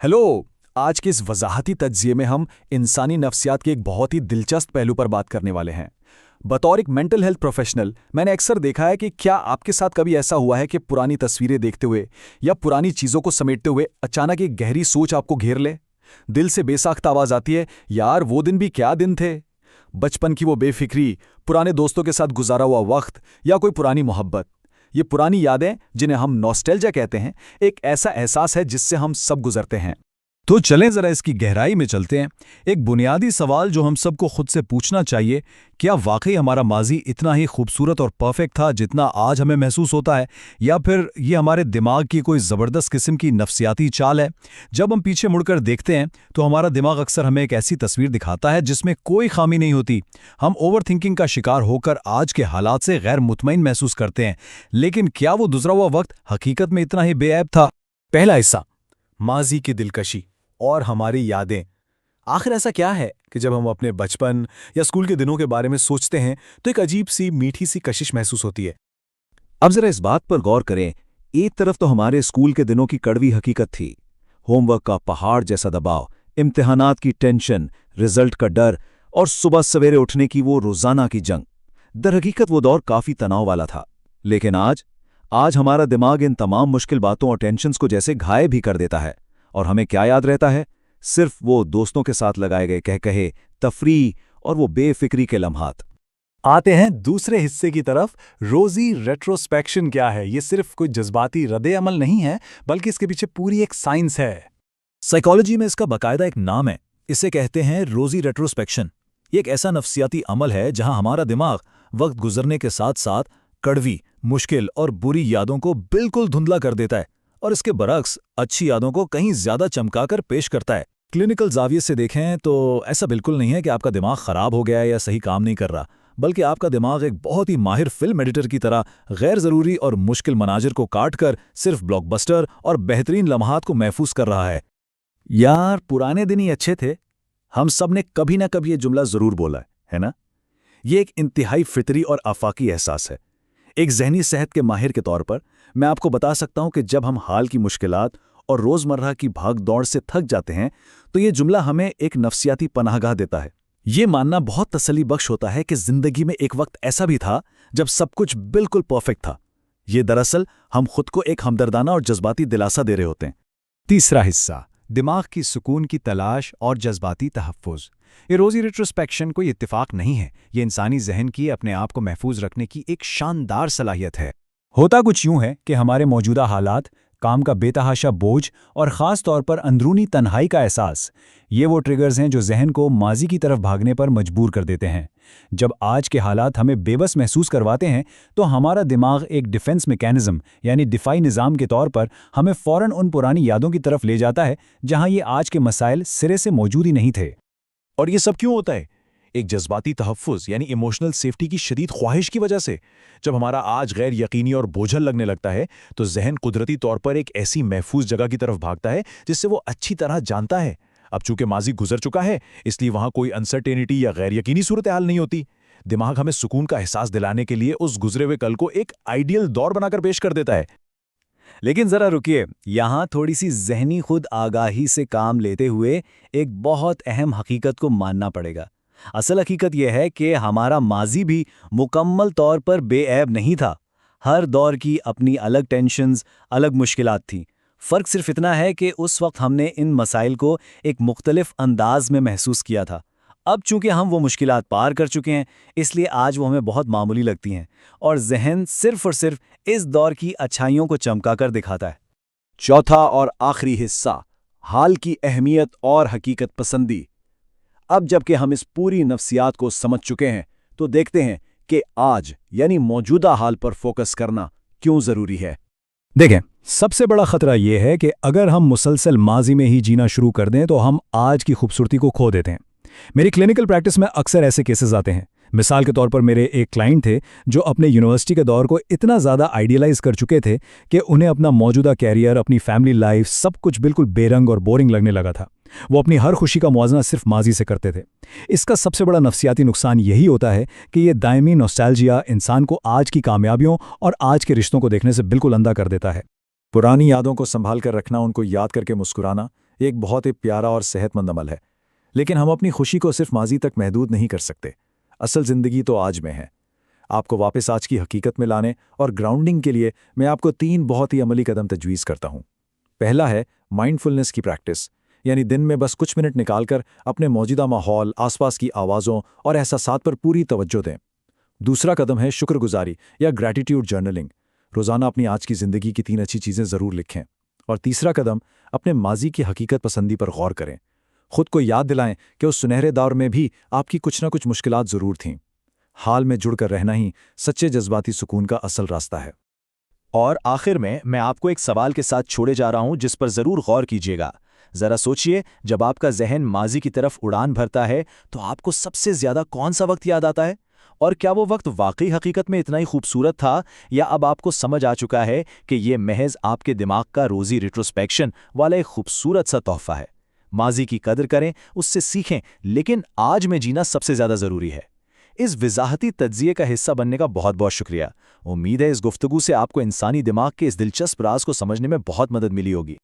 Hello. आज के इस वजाहती तज्जिये में हम इंसानी नफ्सियात के एक बहुत ही दिलचस्प पहलू पर बात करने वाले हैं। बतौर एक मेंटल हेल्थ प्रोफेशनल मैंने अक्सर देखा है कि क्या आपके साथ कभी ऐसा हुआ है कि पुरानी तस्वीरें देखते हुए या पुरानी चीज़ों को समेटते हुए अचानक एक गहरी सोच आपको घेर ले। दिल से बेसाख्त आवाज़ आती है, यार वो दिन भी क्या दिन थे। बचपन की वो बेफिक्री, पुराने दोस्तों के साथ गुजारा हुआ वक्त या कोई पुरानी मोहब्बत। ये पुरानी यादें जिन्हें हम नॉस्टैल्जिया कहते हैं, एक ऐसा एहसास है जिससे हम सब गुजरते हैं। तो चलें ज़रा इसकी गहराई में चलते हैं। एक बुनियादी सवाल जो हम सबको खुद से पूछना चाहिए, क्या वाकई हमारा माजी इतना ही खूबसूरत और परफेक्ट था जितना आज हमें महसूस होता है, या फिर ये हमारे दिमाग की कोई ज़बरदस्त किस्म की नफ्सियाती चाल है। जब हम पीछे मुड़कर देखते हैं तो हमारा दिमाग अक्सर हमें एक ऐसी तस्वीर दिखाता है जिसमें कोई खामी नहीं होती। हम ओवर थिंकिंग का शिकार होकर आज के हालात से गैर मुतमईन महसूस करते हैं, लेकिन क्या वो गुज़रा हुआ वक्त हकीकत में इतना ही बेऐब था? पहला हिस्सा, माजी की दिलकशी और हमारी यादें। आखिर ऐसा क्या है कि जब हम अपने बचपन या स्कूल के दिनों के बारे में सोचते हैं तो एक अजीब सी मीठी सी कशिश महसूस होती है। अब जरा इस बात पर गौर करें। एक तरफ तो हमारे स्कूल के दिनों की कड़वी हकीकत थी, होमवर्क का पहाड़ जैसा दबाव, इम्तिहानात की टेंशन, रिजल्ट का डर और सुबह सवेरे उठने की वो रोजाना की जंग। दरहकीकत वो दौर काफी तनाव वाला था। लेकिन आज हमारा दिमाग इन तमाम मुश्किल बातों और टेंशन्स को जैसे घायल भी कर देता है, और हमें क्या याद रहता है? सिर्फ वो दोस्तों के साथ लगाए गए कहे, तफरी और वो बेफिक्री के लम्हात। आते हैं दूसरे हिस्से की तरफ। रोजी रेट्रोस्पेक्शन क्या है? ये सिर्फ कोई जज्बाती रद्द अमल नहीं है, बल्कि इसके पीछे पूरी एक साइंस है। साइकोलॉजी में इसका बाकायदा एक नाम है। इसे कहते हैं रोजी रेट्रोस्पेक्शन। ये एक ऐसा नफ्सियाती अमल है जहां हमारा दिमाग वक्त गुजरने के साथ साथ कड़वी, मुश्किल और बुरी यादों को बिल्कुल धुंधला कर देता है, और इसके बरक्स अच्छी यादों को कहीं ज्यादा चमकाकर पेश करता है। क्लिनिकल जाविये से देखें तो ऐसा बिल्कुल नहीं है कि आपका दिमाग खराब हो गया है या सही काम नहीं कर रहा, बल्कि आपका दिमाग एक बहुत ही माहिर फिल्म एडिटर की तरह गैर जरूरी और मुश्किल मनाजिर को काटकर सिर्फ ब्लॉकबस्टर और बेहतरीन लम्हात को महफूज कर रहा है। यार पुराने दिन ही अच्छे थे। हम सब ने कभी ना कभी ये जुमला जरूर बोला है ना? ये एक इंतहाई फितरी और आफाकी एहसास है। एक ज़हनी सेहत के माहिर के तौर पर मैं आपको बता सकता हूं कि जब हम हाल की मुश्किलात और रोज़मर्रा की भाग दौड़ से थक जाते हैं तो ये जुमला हमें एक नफ्सियाती पनाहगाह देता है। ये मानना बहुत तसल्ली बख्श होता है कि ज़िंदगी में एक वक्त ऐसा भी था जब सब कुछ बिल्कुल परफेक्ट था। ये दरअसल हम खुद को एक हमदर्दाना और जज्बाती दिलासा दे रहे होते हैं। तीसरा हिस्सा, दिमाग की सुकून की तलाश और जज्बाती तहफ़्फ़ुज़। ये रोज़ी रेट्रोस्पेक्शन कोई इत्तेफाक नहीं है। ये इंसानी जहन की अपने आप को महफूज रखने की एक शानदार सलाहियत है। होता कुछ यूं है कि हमारे मौजूदा हालात, काम का बेतहाशा बोझ और ख़ास तौर पर अंदरूनी तन्हाई का एहसास, ये वो ट्रिगर्स हैं जो जहन को माजी की तरफ भागने पर मजबूर कर देते हैं। जब आज के हालात हमें बेबस महसूस करवाते हैं तो हमारा दिमाग एक डिफेंस मैकेनिज्म यानी दिफाई निज़ाम के तौर पर हमें फ़ौरन उन पुरानी यादों की तरफ ले जाता है जहां ये आज के मसाइल सिरे से मौजूद ही नहीं थे। और ये सब क्यों होता है? एक जज्बाती तहफ़्फ़ुज़ यानी इमोशनल सेफ्टी की शदीद ख्वाहिश की वजह से। जब हमारा आज गैर यकीनी और बोझल लगने लगता है तो जहन कुदरती तौर पर एक ऐसी महफूज जगह की तरफ भागता है जिससे वो अच्छी तरह जानता है। अब चूंकि माजी गुजर चुका है, इसलिए वहां कोई अनसर्टेनिटी या गैर यकीनी सूरत हाल नहीं होती। दिमाग हमें सुकून का एहसास दिलाने के लिए उस गुजरे हुए कल को एक आइडियल दौर बनाकर पेश कर देता है। लेकिन ज़रा रुकिए, यहाँ थोड़ी सी ज़हनी खुद आगाही से काम लेते हुए एक बहुत अहम हकीकत को मानना पड़ेगा। असल हकीकत यह है कि हमारा माजी भी मुकम्मल तौर पर बेऐब नहीं था। हर दौर की अपनी अलग टेंशन्स, अलग मुश्किलात थीं। फ़र्क सिर्फ इतना है कि उस वक्त हमने इन मसाइल को एक मुख्तलिफ अंदाज में महसूस किया था। अब चूंकि हम वो मुश्किलात पार कर चुके हैं, इसलिए आज वो हमें बहुत मामूली लगती हैं, और जहन सिर्फ और सिर्फ इस दौर की अच्छाइयों को चमकाकर दिखाता है। चौथा और आखिरी हिस्सा, हाल की अहमियत और हकीकत पसंदी। अब जबकि हम इस पूरी नफ्सियात को समझ चुके हैं तो देखते हैं कि आज यानी मौजूदा हाल पर फोकस करना क्यों ज़रूरी है। देखें, सबसे बड़ा खतरा यह है कि अगर हम मुसलसल माजी में ही जीना शुरू कर दें तो हम आज की खूबसूरती को खो देते हैं। मेरी क्लिनिकल प्रैक्टिस में अक्सर ऐसे केसेस आते हैं। मिसाल के तौर पर मेरे एक क्लाइंट थे जो अपने यूनिवर्सिटी के दौर को इतना ज़्यादा आइडियलाइज कर चुके थे कि उन्हें अपना मौजूदा कैरियर, अपनी फैमिली लाइफ, सब कुछ बिल्कुल बेरंग और बोरिंग लगने लगा था। वो अपनी हर खुशी का मुआवजा सिर्फ माजी से करते थे। इसका सबसे बड़ा नफ्सियाती नुकसान यही होता है कि ये दायमी नॉस्टैल्जिया इंसान को आज की कामयाबियों और आज के रिश्तों को देखने से बिल्कुल अंधा कर देता है। पुरानी यादों को संभाल कर रखना, उनको याद करके मुस्कुराना, یہ ایک بہت ہی پیارا اور صحت مند عمل ہے، لیکن ہم اپنی خوشی کو صرف ماضی تک محدود نہیں کر سکتے۔ اصل زندگی تو آج میں ہے۔ آپ کو واپس آج کی حقیقت میں لانے اور گراؤنڈنگ کے لیے میں آپ کو 3 بہت ہی عملی قدم تجویز کرتا ہوں۔ پہلا ہے مائنڈفلنس کی پریکٹس، یعنی دن میں بس کچھ منٹ نکال کر اپنے موجودہ ماحول، آس پاس کی آوازوں اور احساسات پر پوری توجہ دیں۔ دوسرا قدم ہے شکر گزاری یا گریٹیٹیوڈ جرنلنگ۔ روزانہ اپنی آج کی زندگی کی 3 اچھی چیزیں ضرور لکھیں۔ اور تیسرا قدم اپنے ماضی کی حقیقت پسندی پر غور کریں۔ خود کو یاد دلائیں کہ اس سنہرے دور میں بھی آپ کی کچھ نہ کچھ مشکلات ضرور تھیں۔ حال میں جڑ کر رہنا ہی سچے جذباتی سکون کا اصل راستہ ہے۔ اور آخر میں آپ کو ایک سوال کے ساتھ چھوڑے جا رہا ہوں جس پر ضرور غور کیجیے گا۔ ذرا سوچئے، جب آپ کا ذہن ماضی کی طرف اڑان بھرتا ہے تو آپ کو سب سے زیادہ کون سا وقت یاد آتا ہے؟ اور کیا وہ وقت واقعی حقیقت میں اتنا ہی خوبصورت تھا، یا اب آپ کو سمجھ آ چکا ہے کہ یہ محض آپ کے دماغ کا روزی ریٹروسپیکشن والا ایک خوبصورت سا تحفہ ہے؟ ماضی کی قدر کریں، اس سے سیکھیں، لیکن آج میں جینا سب سے زیادہ ضروری ہے۔ اس وضاحتی تجزیے کا حصہ بننے کا بہت بہت شکریہ۔ امید ہے اس گفتگو سے آپ کو انسانی دماغ کے اس دلچسپ راز کو سمجھنے میں بہت مدد ملی ہوگی۔